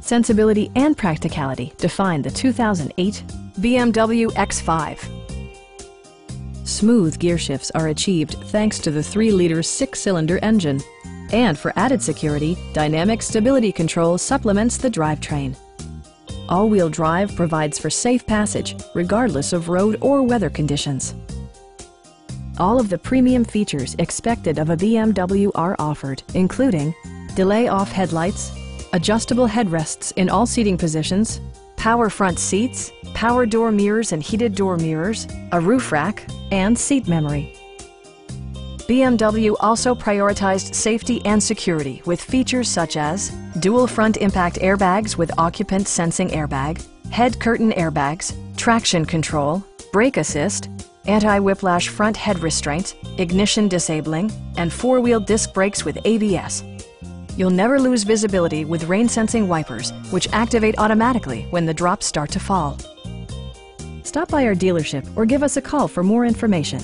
Sensibility and practicality define the 2008 BMW X5. Smooth gear shifts are achieved thanks to the 3-liter 6-cylinder engine. And for added security, dynamic stability control supplements the drivetrain. All-wheel drive provides for safe passage, regardless of road or weather conditions. All of the premium features expected of a BMW are offered, including delay-off headlights, adjustable headrests in all seating positions, power front seats, power door mirrors and heated door mirrors, a roof rack, and seat memory. BMW also prioritized safety and security with features such as dual front impact airbags with occupant sensing airbag, head curtain airbags, traction control, brake assist, anti-whiplash front head restraints, ignition disabling, and 4-wheel disc brakes with ABS. You'll never lose visibility with rain-sensing wipers, which activate automatically when the drops start to fall. Stop by our dealership or give us a call for more information.